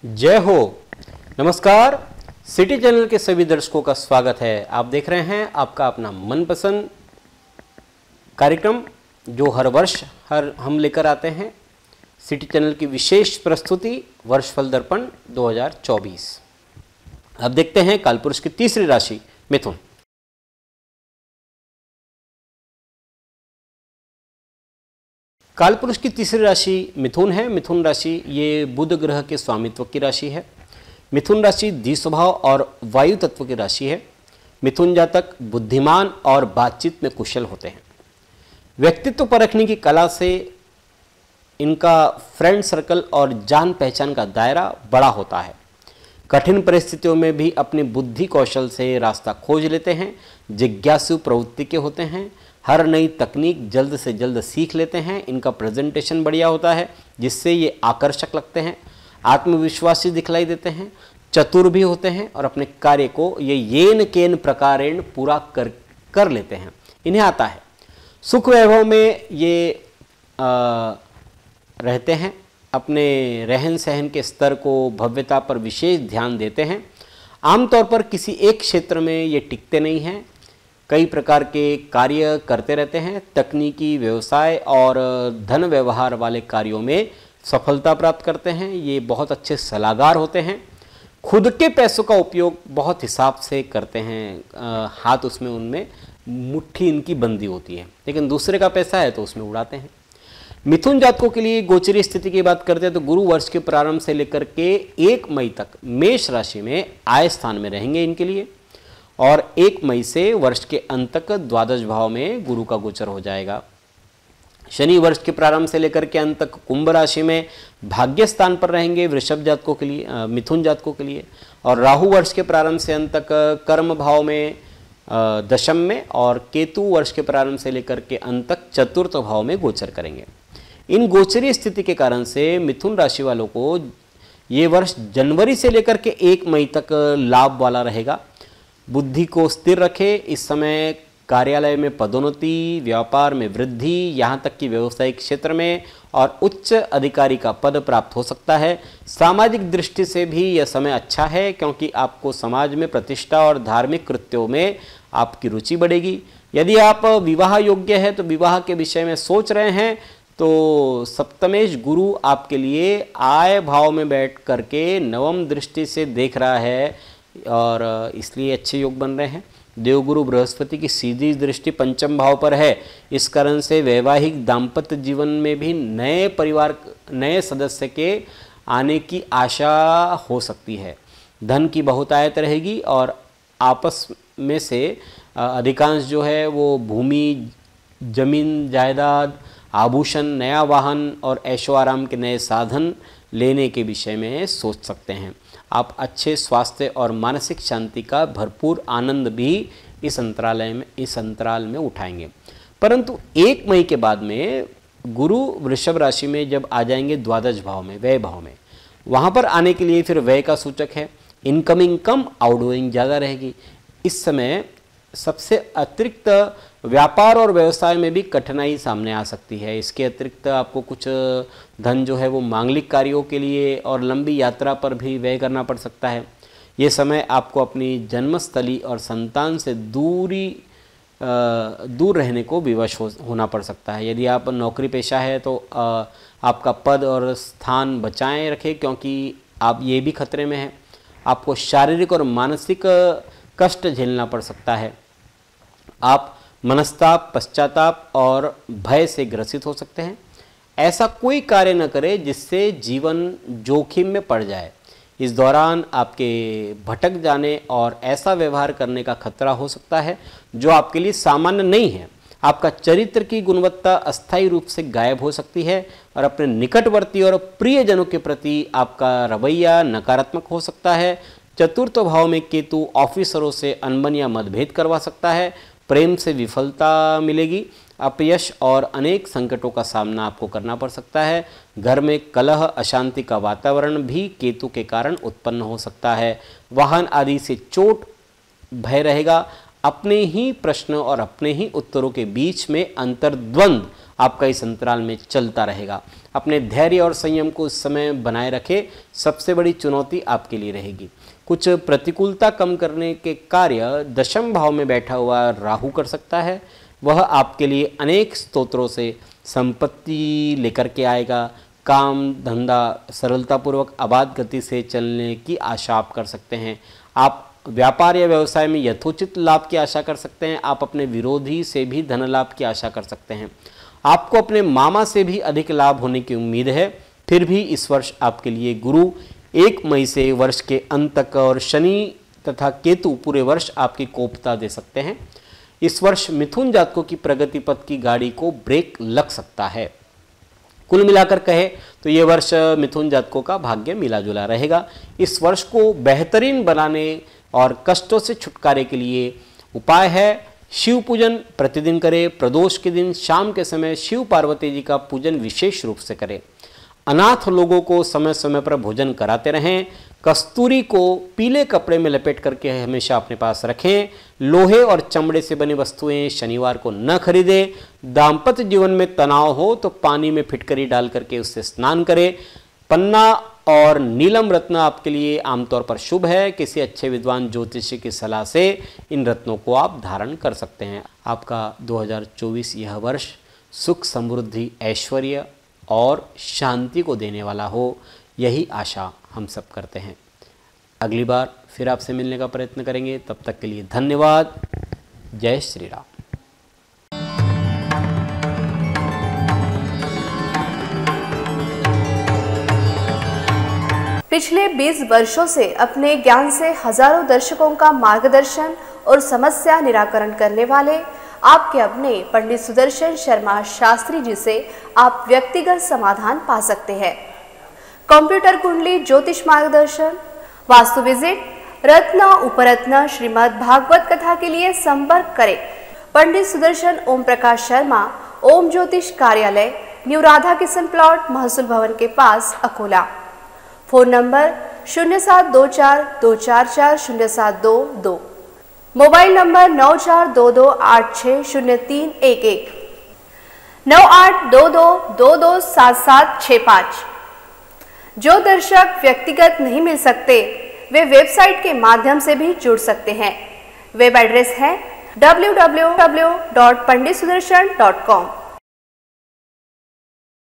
जय हो। नमस्कार। सिटी चैनल के सभी दर्शकों का स्वागत है। आप देख रहे हैं आपका अपना मनपसंद कार्यक्रम जो हर वर्ष हम लेकर आते हैं, सिटी चैनल की विशेष प्रस्तुति वर्षफल दर्पण 2024। अब देखते हैं कालपुरुष की तीसरी राशि मिथुन। कालपुरुष की तीसरी राशि मिथुन है। मिथुन राशि ये बुध ग्रह के स्वामित्व की राशि है। मिथुन राशि द्वि स्वभाव और वायु तत्व की राशि है। मिथुन जातक बुद्धिमान और बातचीत में कुशल होते हैं। व्यक्तित्व परखने की कला से इनका फ्रेंड सर्कल और जान पहचान का दायरा बड़ा होता है। कठिन परिस्थितियों में भी अपनी बुद्धि कौशल से रास्ता खोज लेते हैं। जिज्ञासु प्रवृत्ति के होते हैं। हर नई तकनीक जल्द से जल्द सीख लेते हैं। इनका प्रेजेंटेशन बढ़िया होता है जिससे ये आकर्षक लगते हैं। आत्मविश्वासी दिखलाई देते हैं। चतुर भी होते हैं और अपने कार्य को ये येन केन प्रकारेण पूरा कर लेते हैं। इन्हें आता है। सुख वैभव में ये रहते हैं। अपने रहन सहन के स्तर को भव्यता पर विशेष ध्यान देते हैं। आमतौर पर किसी एक क्षेत्र में ये टिकते नहीं हैं। कई प्रकार के कार्य करते रहते हैं। तकनीकी, व्यवसाय और धन व्यवहार वाले कार्यों में सफलता प्राप्त करते हैं। ये बहुत अच्छे सलाहकार होते हैं। खुद के पैसों का उपयोग बहुत हिसाब से करते हैं। हाथ उसमें उनमें मुट्ठी इनकी बंदी होती है, लेकिन दूसरे का पैसा है तो उसमें उड़ाते हैं। मिथुन जातकों के लिए गोचरी स्थिति की बात करते हैं तो गुरु वर्ष के प्रारंभ से लेकर के 1 मई तक मेष राशि में आय स्थान में रहेंगे इनके लिए, और 1 मई से वर्ष के अंत तक द्वादश भाव में गुरु का गोचर हो जाएगा। शनि वर्ष के प्रारंभ से लेकर के अंत तक कुंभ राशि में भाग्य स्थान पर रहेंगे वृषभ जातकों के लिए, मिथुन जातकों के लिए, और राहु वर्ष के प्रारंभ से अंत तक कर्म भाव में दशम में, और केतु वर्ष के प्रारंभ से लेकर के अंत तक चतुर्थ भाव में गोचर करेंगे। इन गोचरीय स्थिति के कारण से मिथुन राशि वालों को ये वर्ष जनवरी से लेकर के 1 मई तक लाभ वाला रहेगा। बुद्धि को स्थिर रखे। इस समय कार्यालय में पदोन्नति, व्यापार में वृद्धि, यहाँ तक कि व्यवसायिक क्षेत्र में और उच्च अधिकारी का पद प्राप्त हो सकता है। सामाजिक दृष्टि से भी यह समय अच्छा है क्योंकि आपको समाज में प्रतिष्ठा और धार्मिक कृत्यों में आपकी रुचि बढ़ेगी। यदि आप विवाह योग्य है तो विवाह के विषय में सोच रहे हैं तो सप्तमेश गुरु आपके लिए आय भाव में बैठ करके नवम दृष्टि से देख रहा है और इसलिए अच्छे योग बन रहे हैं। देवगुरु बृहस्पति की सीधी दृष्टि पंचम भाव पर है। इस कारण से वैवाहिक दाम्पत्य जीवन में भी नए परिवार, नए सदस्य के आने की आशा हो सकती है। धन की बहुतायत रहेगी और आपस में से अधिकांश जो है वो भूमि, जमीन, जायदाद, आभूषण, नया वाहन और ऐशो आराम के नए साधन लेने के विषय में सोच सकते हैं। आप अच्छे स्वास्थ्य और मानसिक शांति का भरपूर आनंद भी इस अंतराल में उठाएंगे। परंतु 1 मई के बाद में गुरु वृषभ राशि में जब आ जाएंगे द्वादश भाव में, व्यय भाव में, वहाँ पर आने के लिए फिर व्यय का सूचक है। इनकमिंग कम आउटगोइंग ज़्यादा रहेगी। इस समय सबसे अतिरिक्त व्यापार और व्यवसाय में भी कठिनाई सामने आ सकती है। इसके अतिरिक्त आपको कुछ धन जो है वो मांगलिक कार्यों के लिए और लंबी यात्रा पर भी व्यय करना पड़ सकता है। ये समय आपको अपनी जन्मस्थली और संतान से दूर रहने को विवश होना पड़ सकता है। यदि आप नौकरी पेशा है तो आपका पद और स्थान बचाएं रखें क्योंकि आप ये भी खतरे में हैं। आपको शारीरिक और मानसिक कष्ट झेलना पड़ सकता है। आप मनस्ताप, पश्चाताप और भय से ग्रसित हो सकते हैं। ऐसा कोई कार्य न करें जिससे जीवन जोखिम में पड़ जाए। इस दौरान आपके भटक जाने और ऐसा व्यवहार करने का खतरा हो सकता है जो आपके लिए सामान्य नहीं है। आपका चरित्र की गुणवत्ता अस्थायी रूप से गायब हो सकती है और अपने निकटवर्ती और प्रियजनों के प्रति आपका रवैया नकारात्मक हो सकता है। चतुर्थ भाव में केतु ऑफिसरों से अनबन या मतभेद करवा सकता है। प्रेम से विफलता मिलेगी। अपयश और अनेक संकटों का सामना आपको करना पड़ सकता है। घर में कलह, अशांति का वातावरण भी केतु के कारण उत्पन्न हो सकता है। वाहन आदि से चोट भय रहेगा। अपने ही प्रश्न और अपने ही उत्तरों के बीच में अंतर्द्वंद आपका इस अंतराल में चलता रहेगा। अपने धैर्य और संयम को उस समय बनाए रखें, सबसे बड़ी चुनौती आपके लिए रहेगी। कुछ प्रतिकूलता कम करने के कार्य दशम भाव में बैठा हुआ राहु कर सकता है। वह आपके लिए अनेक स्तोत्रों से संपत्ति लेकर के आएगा। काम धंधा सरलतापूर्वक आबाद गति से चलने की आशा आप कर सकते हैं। आप व्यापार या व्यवसाय में यथोचित लाभ की आशा कर सकते हैं। आप अपने विरोधी से भी धन लाभ की आशा कर सकते हैं। आपको अपने मामा से भी अधिक लाभ होने की उम्मीद है। फिर भी इस वर्ष आपके लिए गुरु 1 मई से वर्ष के अंत तक और शनि तथा केतु पूरे वर्ष आपकी कोपता दे सकते हैं। इस वर्ष मिथुन जातकों की प्रगति पथ की गाड़ी को ब्रेक लग सकता है। कुल मिलाकर कहे तो ये वर्ष मिथुन जातकों का भाग्य मिला जुला रहेगा। इस वर्ष को बेहतरीन बनाने और कष्टों से छुटकारे के लिए उपाय है शिव पूजन प्रतिदिन करें। प्रदोष के दिन शाम के समय शिव पार्वती जी का पूजन विशेष रूप से करें। अनाथ लोगों को समय समय पर भोजन कराते रहें। कस्तूरी को पीले कपड़े में लपेट करके हमेशा अपने पास रखें। लोहे और चमड़े से बनी वस्तुएं शनिवार को न खरीदें। दाम्पत्य जीवन में तनाव हो तो पानी में फिटकरी डाल करके उससे स्नान करें। पन्ना और नीलम रत्न आपके लिए आमतौर पर शुभ है। किसी अच्छे विद्वान ज्योतिषी की सलाह से इन रत्नों को आप धारण कर सकते हैं। आपका 2024 यह वर्ष सुख समृद्धि ऐश्वर्य और शांति को देने वाला हो, यही आशा हम सब करते हैं। अगली बार फिर आपसे मिलने का प्रयत्न करेंगे। तब तक के लिए धन्यवाद। जय श्री राम। पिछले 20 वर्षों से अपने ज्ञान से हजारों दर्शकों का मार्गदर्शन और समस्या निराकरण करने वाले आपके अपने पंडित सुदर्शन शर्मा शास्त्री जी से आप व्यक्तिगत समाधान पा सकते हैं। कंप्यूटर कुंडली ज्योतिष मार्गदर्शन, वास्तु विजिट, रत्न उपरत्न श्रीमद् भागवत कथा के लिए संपर्क करें पंडित सुदर्शन ओम प्रकाश शर्मा, ओम ज्योतिष कार्यालय, न्यू राधा किशन प्लॉट, महसूल भवन के पास, Akola. Phone number 0724244072, mobile number 9422860311, 9822227765। जो दर्शक व्यक्तिगत नहीं मिल सकते वे वेबसाइट के माध्यम से भी जुड़ सकते हैं। वेब एड्रेस है www.panditsudarshan.com।